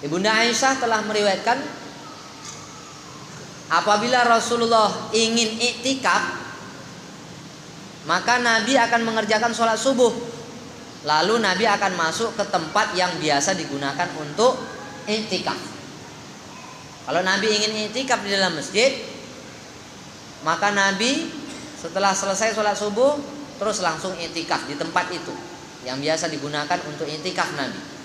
Ibunda Aisyah telah meriwayatkan apabila Rasulullah ingin iktikaf, maka Nabi akan mengerjakan sholat subuh, lalu Nabi akan masuk ke tempat yang biasa digunakan untuk iktikaf. Kalau Nabi ingin iktikaf di dalam masjid, maka Nabi setelah selesai sholat subuh terus langsung iktikaf di tempat itu yang biasa digunakan untuk iktikaf Nabi.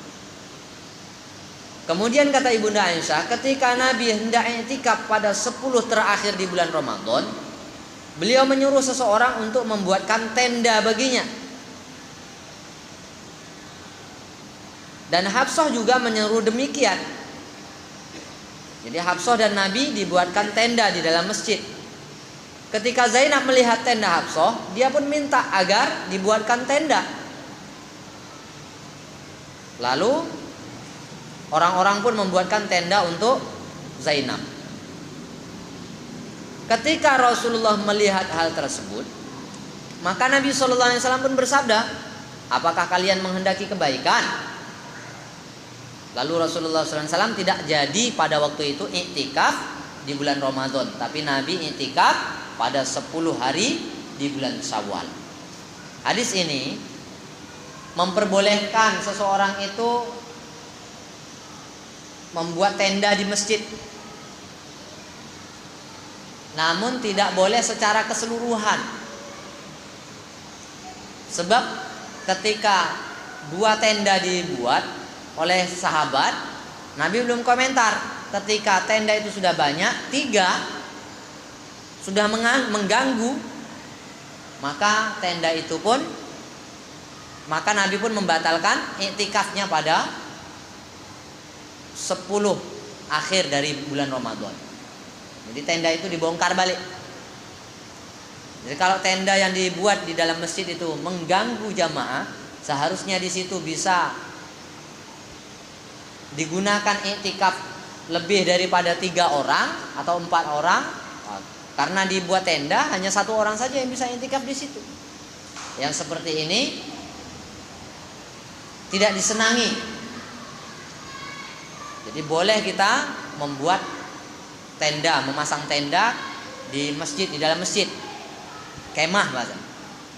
Kemudian kata Ibunda Aisyah, ketika Nabi hendak iktikaf pada 10 terakhir di bulan Ramadan, beliau menyuruh seseorang untuk membuatkan tenda baginya. Dan Hafsah juga menyuruh demikian. Jadi Hafsah dan Nabi dibuatkan tenda di dalam masjid. Ketika Zainab melihat tenda Hafsah, dia pun minta agar dibuatkan tenda. Lalu orang-orang pun membuatkan tenda untuk Zainab. Ketika Rasulullah melihat hal tersebut, maka Nabi SAW pun bersabda, apakah kalian menghendaki kebaikan? Lalu Rasulullah SAW tidak jadi pada waktu itu iktikaf di bulan Ramadan, tapi Nabi iktikaf pada 10 hari di bulan Syawal. Hadis ini memperbolehkan seseorang itu membuat tenda di masjid, namun tidak boleh secara keseluruhan. Sebab ketika 2 tenda dibuat oleh sahabat, Nabi belum komentar. Ketika tenda itu sudah banyak, 3 sudah mengganggu, maka tenda itu pun, maka Nabi pun membatalkan iktikafnya pada 10 akhir dari bulan Ramadan. Jadi tenda itu dibongkar balik. Jadi kalau tenda yang dibuat di dalam masjid itu mengganggu jamaah, seharusnya di situ bisa digunakan iktikaf lebih daripada 3 orang atau 4 orang. Karena dibuat tenda, hanya 1 orang saja yang bisa iktikaf di situ. Yang seperti ini tidak disenangi. Jadi boleh kita membuat tenda, memasang tenda di masjid, di dalam masjid. Kemah bahasa.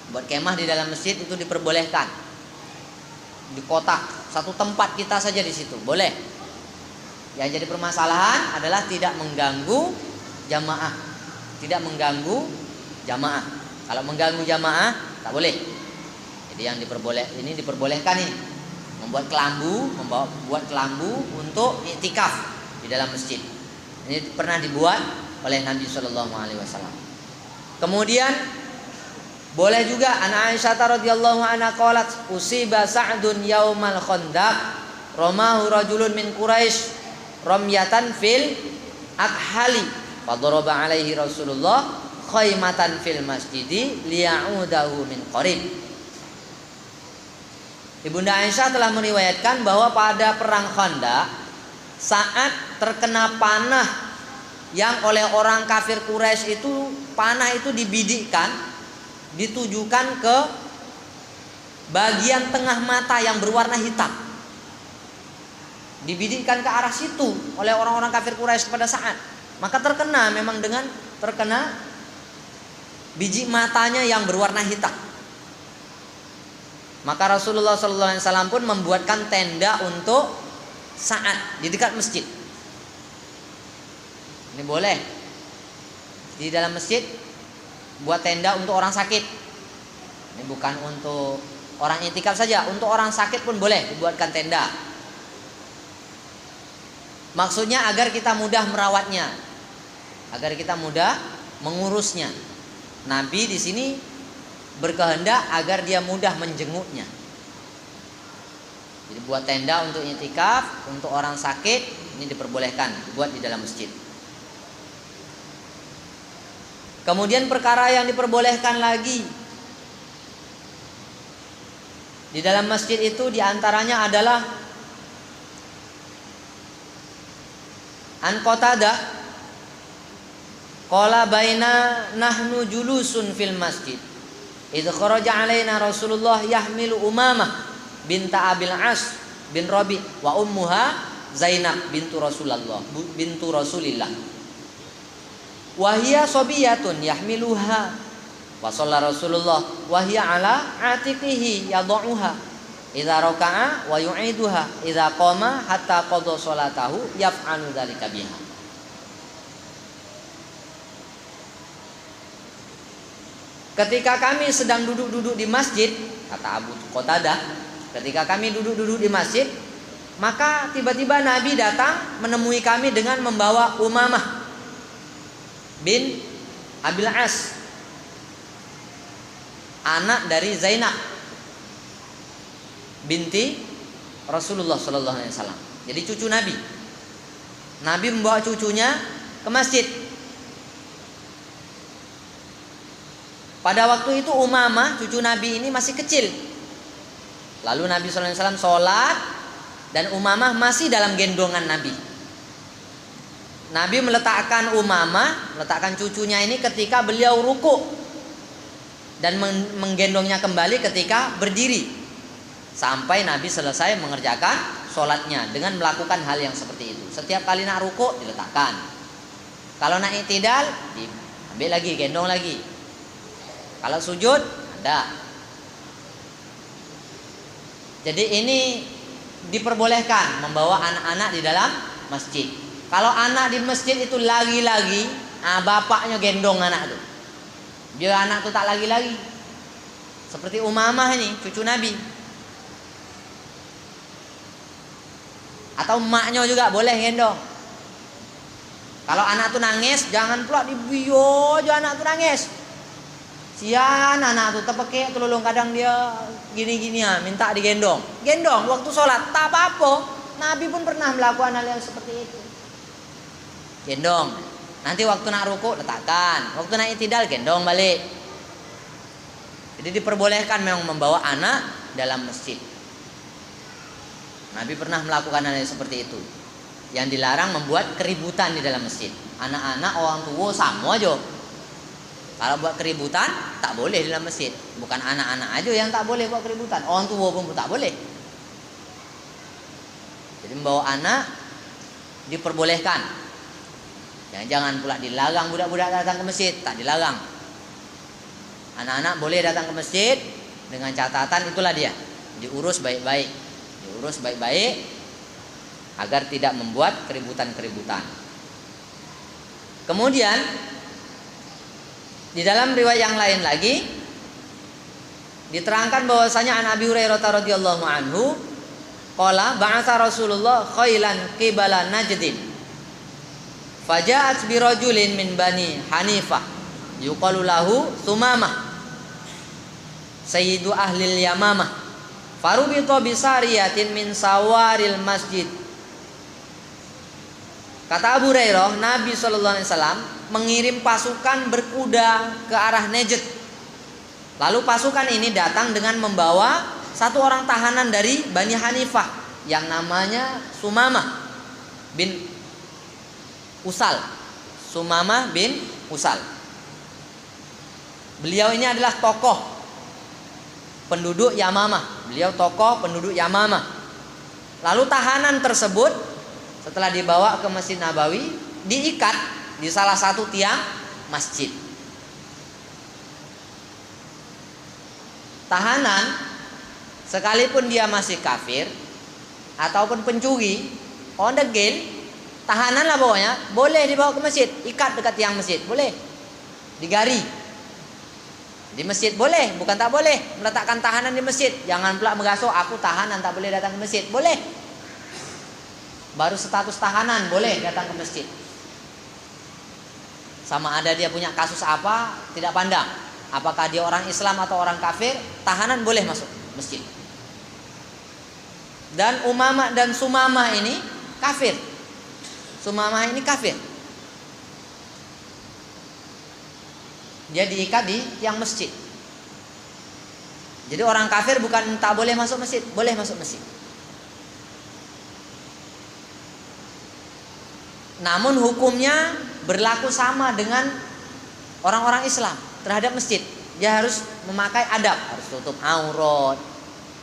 Buat kemah di dalam masjid itu diperbolehkan. Di kotak, satu tempat kita saja di situ, boleh. Yang jadi permasalahan adalah tidak mengganggu jamaah. Tidak mengganggu jamaah. Kalau mengganggu jamaah tak boleh. Jadi yang diperbolehkan ini. Membuat kelambu untuk iktikaf di dalam masjid. Ini pernah dibuat oleh Nabi SAW. Kemudian boleh juga an Aisyah radhiyallahu anha qalat usiba Sa'dun yaumal Khandaq ramahu rajulun min Quraisy ramyatan fil akhali fadaraba alaihi Rasulullah khaymatan fil masjidi liya'udahu min qarib. Ibunda Aisyah telah meriwayatkan bahwa pada perang Khandaq, saat terkena panah yang oleh orang kafir Quraisy itu, panah itu dibidikkan, ditujukan ke bagian tengah mata yang berwarna hitam. Dibidikkan ke arah situ oleh orang-orang kafir Quraisy pada saat. Maka terkena biji matanya yang berwarna hitam. Maka Rasulullah SAW pun membuatkan tenda untuk Sa'ad di dekat masjid. Ini boleh. Di dalam masjid buat tenda untuk orang sakit. Ini bukan untuk orang iktikaf saja, untuk orang sakit pun boleh dibuatkan tenda. Maksudnya agar kita mudah merawatnya, agar kita mudah mengurusnya. Nabi di sini berkehendak agar dia mudah menjenguknya. Jadi buat tenda untuk iktikaf, untuk orang sakit, ini diperbolehkan dibuat di dalam masjid. Kemudian perkara yang diperbolehkan lagi di dalam masjid itu diantaranya adalah an Qatadah qala baina nahnu julusun fil masjid idh kharaja alaina Rasulullah yahmilu Umamah binta Abil As bin Rabi wa ummuha Zainab bintu Rasulillah. Wahia sobiyatun yahmiluha wa shalla Rasulullah wahia ala atiqihi yad'uha idza raka'a wa yu'iduha idza qama hatta qada sholatahu yaf'alu dzalika biha. Ketika kami sedang duduk-duduk di masjid, kata Abu Qatadah, ketika kami duduk-duduk di masjid, maka tiba-tiba Nabi datang menemui kami dengan membawa Umamah bin Abil As, anak dari Zainab binti Rasulullah sallallahu alaihi wasallam. Jadi cucu Nabi. Nabi membawa cucunya ke masjid. Pada waktu itu Umamah cucu Nabi ini masih kecil. Lalu Nabi sallallahu alaihi wasallam sholat dan Umamah masih dalam gendongan Nabi. Nabi meletakkan Umamah, meletakkan cucunya ini ketika beliau ruku dan menggendongnya kembali ketika berdiri sampai Nabi selesai mengerjakan sholatnya dengan melakukan hal yang seperti itu. Setiap kali nak ruku diletakkan, kalau nak i'tidal diambil lagi, gendong lagi, kalau sujud ada. Jadi ini diperbolehkan membawa anak-anak di dalam masjid. Kalau anak di masjid itu lagi-lagi, bapaknya gendong anak itu, biar anak itu tak lagi-lagi. Seperti Umamah ini, cucu Nabi. Atau emaknya juga boleh gendong. Kalau anak itu nangis, jangan pula dibiyo aja anak itu nangis. Sian anak itu terpekik telulung, kadang dia gini-gini minta digendong. Gendong waktu sholat, tak apa-apa. Nabi pun pernah melakukan hal yang seperti itu. Gendong. Nanti waktu nak ruku letakkan, waktu nak i'tidal gendong balik. Jadi diperbolehkan memang membawa anak dalam masjid. Nabi pernah melakukan hal yang seperti itu. Yang dilarang membuat keributan di dalam masjid. Anak-anak orang tua sama aja. Kalau buat keributan tak boleh di dalam masjid. Bukan anak-anak aja yang tak boleh buat keributan, orang tua pun tak boleh. Jadi membawa anak diperbolehkan. Jangan pula dilarang budak-budak datang ke masjid, tak dilarang. Anak-anak boleh datang ke masjid dengan catatan itulah dia, diurus baik-baik. Diurus baik-baik agar tidak membuat keributan-keributan. Kemudian di dalam riwayat yang lain lagi diterangkan bahwasanya an Abi Hurairah radhiyallahu anhu qala ba'atsa Rasulullah khailan qibala Najdin faja'at bi rajulin min bani Hanifah yuqalu lahu Sumamah sayyidu ahli Yamamah farubita bi sariyatin min sawaril masjid. Kata Abu Hurairah, Nabi sallallahu alaihi wasallam mengirim pasukan berkuda ke arah Najd. Lalu pasukan ini datang dengan membawa satu orang tahanan dari Bani Hanifah yang namanya Sumamah bin Usal. Sumamah bin Usal. Beliau ini adalah tokoh penduduk Yamamah. Beliau tokoh penduduk Yamamah. Lalu tahanan tersebut setelah dibawa ke Masjid Nabawi diikat di salah satu tiang masjid. Tahanan sekalipun dia masih kafir ataupun pencuri, on the game, tahanan lah pokoknya, boleh dibawa ke masjid, ikat dekat tiang masjid, boleh. Digari. Di masjid boleh, bukan tak boleh meletakkan tahanan di masjid. Jangan pula menggasuh aku tahanan tak boleh datang ke masjid. Boleh. Baru status tahanan boleh datang ke masjid. Sama ada dia punya kasus apa, tidak pandang. Apakah dia orang Islam atau orang kafir, tahanan boleh masuk masjid. Dan Umamah dan Sumamah ini kafir. Sumamah ini kafir. Dia diikat di tiang masjid. Jadi orang kafir bukan tak boleh masuk masjid, boleh masuk masjid. Namun hukumnya berlaku sama dengan orang-orang Islam terhadap masjid. Dia harus memakai adab, harus tutup aurat,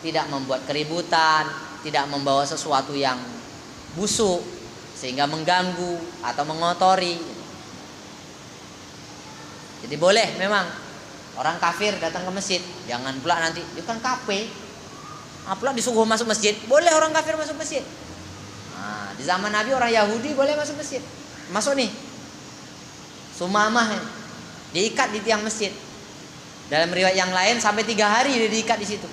tidak membuat keributan, tidak membawa sesuatu yang busuk sehingga mengganggu atau mengotori. Jadi boleh memang orang kafir datang ke masjid, jangan pula nanti itu kan kafe, pula disuruh masuk masjid. Boleh orang kafir masuk masjid. Nah, di zaman Nabi orang Yahudi boleh masuk masjid. Masuk nih, Sumamah diikat di tiang masjid. Dalam riwayat yang lain sampai 3 hari dia diikat di situ.